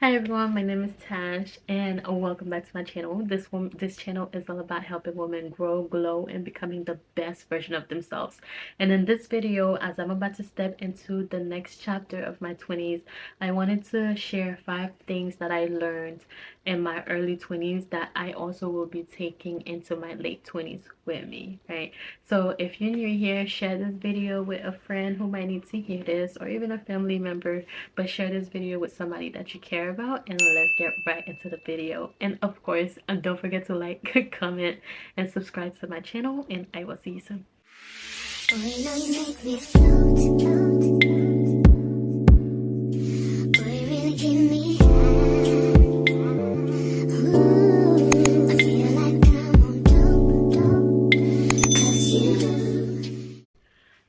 Hi everyone, my name is Tash and welcome back to my channel. This channel is all about helping women grow, glow, and becoming the best version of themselves. And in this video, as I'm about to step into the next chapter of my 20s, I wanted to share 5 things that I learned in my early 20s that I also will be taking into my late 20s with me, right? So if you're new here, share this video with a friend who might need to hear this, or even a family member, but share this video with somebody that you care about. And let's get right into the video. And of course, don't forget to like, comment, and subscribe to my channel, and I will see you soon.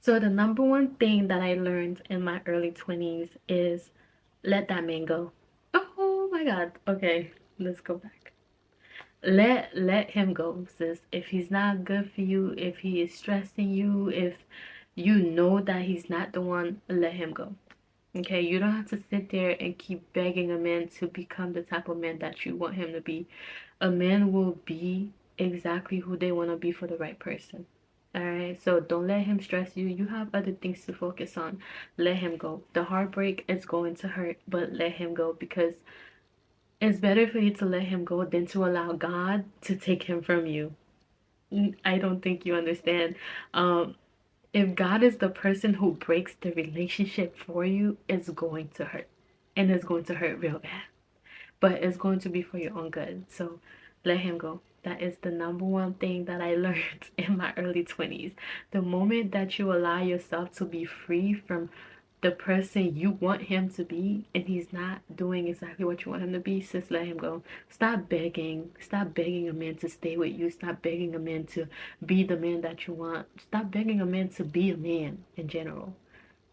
So the number one thing that I learned in my early 20s is let that man go. Oh my god. Okay, let's go back. Let him go, sis. If he's not good for you, if he is stressing you, if you know that he's not the one, let him go. Okay, you don't have to sit there and keep begging a man to become the type of man that you want him to be. A man will be exactly who they want to be for the right person. Alright, so don't let him stress you. You have other things to focus on. Let him go. The heartbreak is going to hurt, but let him go, because it's better for you to let him go than to allow God to take him from you. I don't think you understand. If God is the person who breaks the relationship for you, it's going to hurt. And it's going to hurt real bad. But it's going to be for your own good. So let him go. That is the number one thing that I learned in my early 20s. The moment that you allow yourself to be free from the person you want him to be, and he's not doing exactly what you want him to be, sis, let him go. Stop begging. Stop begging a man to stay with you. Stop begging a man to be the man that you want. Stop begging a man to be a man in general.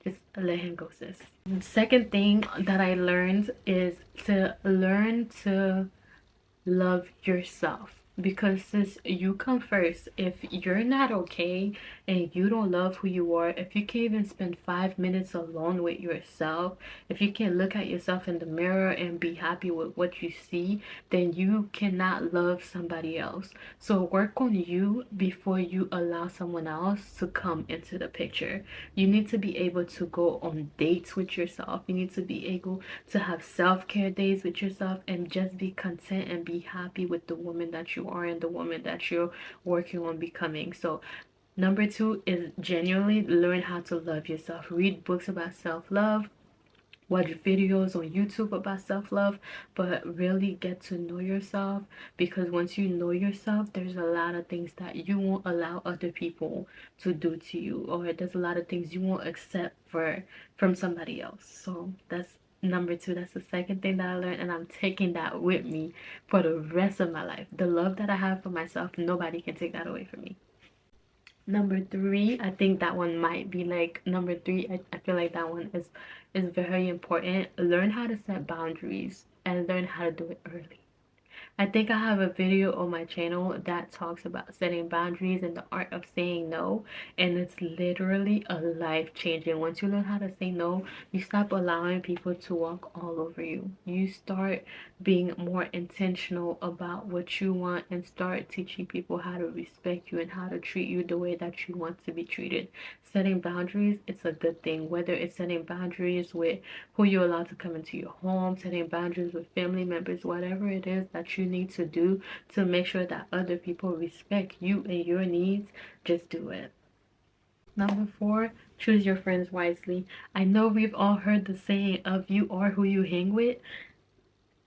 Just let him go, sis. The second thing that I learned is to learn to love yourself, because sis, you come first. If you're not okay and you don't love who you are, if you can't even spend 5 minutes alone with yourself, if you can't look at yourself in the mirror and be happy with what you see, then you cannot love somebody else. So work on you before you allow someone else to come into the picture. You need to be able to go on dates with yourself. You need to be able to have self-care days with yourself, and just be content and be happy with the woman that you are and the woman that you're working on becoming. So number 2 is genuinely learn how to love yourself. Read books about self-love, watch videos on YouTube about self-love, but really get to know yourself, because once you know yourself, there's a lot of things that you won't allow other people to do to you, or there's a lot of things you won't accept from somebody else. So that's number 2. That's the second thing that I learned, and I'm taking that with me for the rest of my life. The love that I have for myself, nobody can take that away from me. Number 3, I think that one might be like number 3. I feel like that one is very important. Learn how to set boundaries and learn how to do it early. I think I have a video on my channel that talks about setting boundaries and the art of saying no, and it's literally a life changing. Once you learn how to say no, you stop allowing people to walk all over you. You start being more intentional about what you want, and start teaching people how to respect you and how to treat you the way that you want to be treated. Setting boundaries, it's a good thing, whether it's setting boundaries with who you're allowed to come into your home, setting boundaries with family members, whatever it is that you need to do to make sure that other people respect you and your needs, just do it. Number 4, choose your friends wisely. I know we've all heard the saying of you are who you hang with.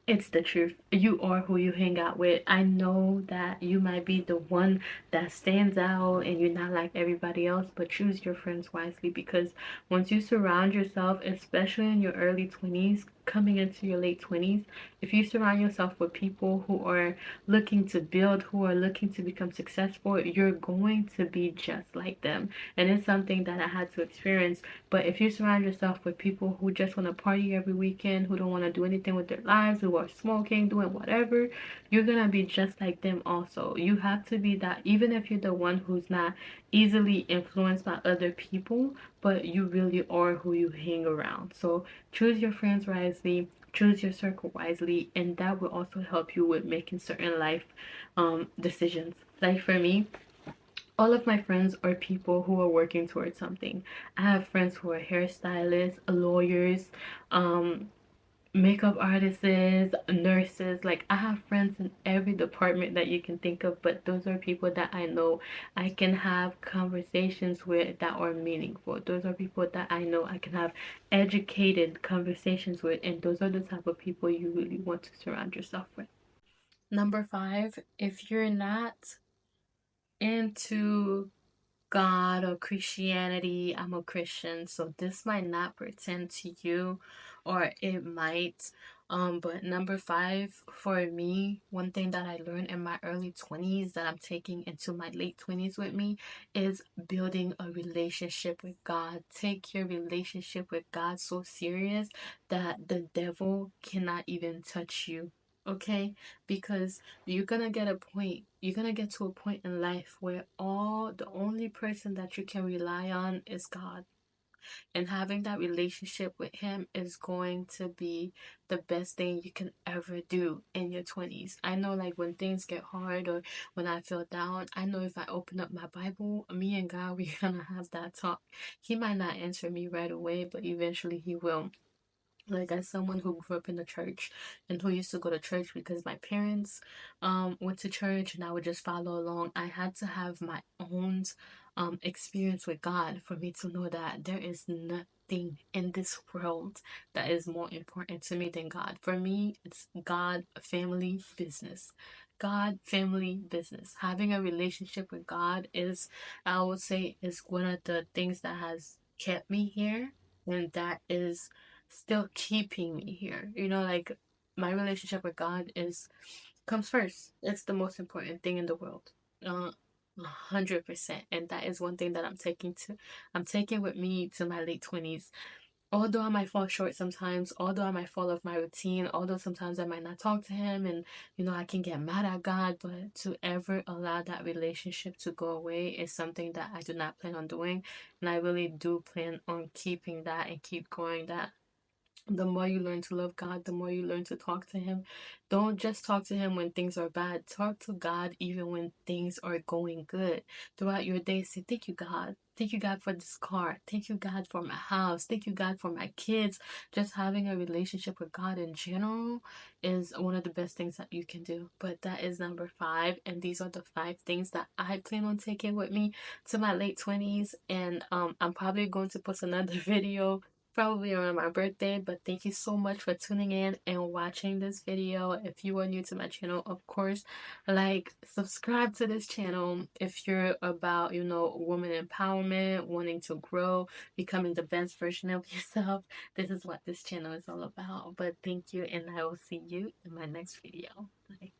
It's the truth. You are who you hang out with. I know that you might be the one that stands out and you're not like everybody else, but choose your friends wisely, because once you surround yourself, especially in your early 20s, coming into your late 20s, if you surround yourself with people who are looking to build, who are looking to become successful, you're going to be just like them. And it's something that I had to experience. But if you surround yourself with people who just want to party every weekend, who don't want to do anything with their lives, who are smoking, doing whatever, you're gonna be just like them also. You have to be that, even if you're the one who's not easily influenced by other people, but you really are who you hang around. So choose your friends wisely. choose your circle wisely, and that will also help you with making certain life decisions. Like for me, all of my friends are people who are working towards something. I have friends who are hairstylists, lawyers, um, makeup artists, nurses. Like I have friends in every department that you can think of, but those are people that I know I can have conversations with that are meaningful. Those are people that I know I can have educated conversations with, and those are the type of people you really want to surround yourself with. Number five, if you're not into God or Christianity, I'm a Christian, so this might not pertain to you, or it might. But number five for me, one thing that I learned in my early 20s that I'm taking into my late 20s with me is building a relationship with God. Take your relationship with God so serious that the devil cannot even touch you. Okay? Because you're gonna get to a point in life where the only person that you can rely on is God. And having that relationship with him is going to be the best thing you can ever do in your 20s. I know, like, when things get hard or when I feel down, I know if I open up my Bible, me and God, we're gonna have that talk. He might not answer me right away, but eventually he will. Like, as someone who grew up in the church and who used to go to church because my parents went to church and I would just follow along, I had to have my own experience with God for me to know that there is nothing in this world that is more important to me than God. For me, it's God, family, business. God, family, business. Having a relationship with God is, I would say, is one of the things that has kept me here, and that is still keeping me here. You know, like, my relationship with God is comes first. It's the most important thing in the world. 100%. And that is one thing that I'm taking with me to my late 20s. Although I might fall short sometimes, although I might fall off my routine, although sometimes I might not talk to him, and I can get mad at God, but to ever allow that relationship to go away is something that I do not plan on doing. And I really do plan on keeping that and keep growing that. The more you learn to love God, the more you learn to talk to Him. Don't just talk to Him when things are bad. Talk to God even when things are going good. Throughout your day, say, "Thank you, God. Thank you, God, for this car. Thank you, God, for my house. Thank you, God, for my kids." Just having a relationship with God in general is one of the best things that you can do. But that is number five. And these are the five things that I plan on taking with me to my late 20s. And I'm probably going to post another video probably around my birthday. But thank you so much for tuning in and watching this video. If you are new to my channel, of course, like, subscribe to this channel if you're about, woman empowerment, wanting to grow, becoming the best version of yourself. This is what this channel is all about. But thank you, and I will see you in my next video. Bye.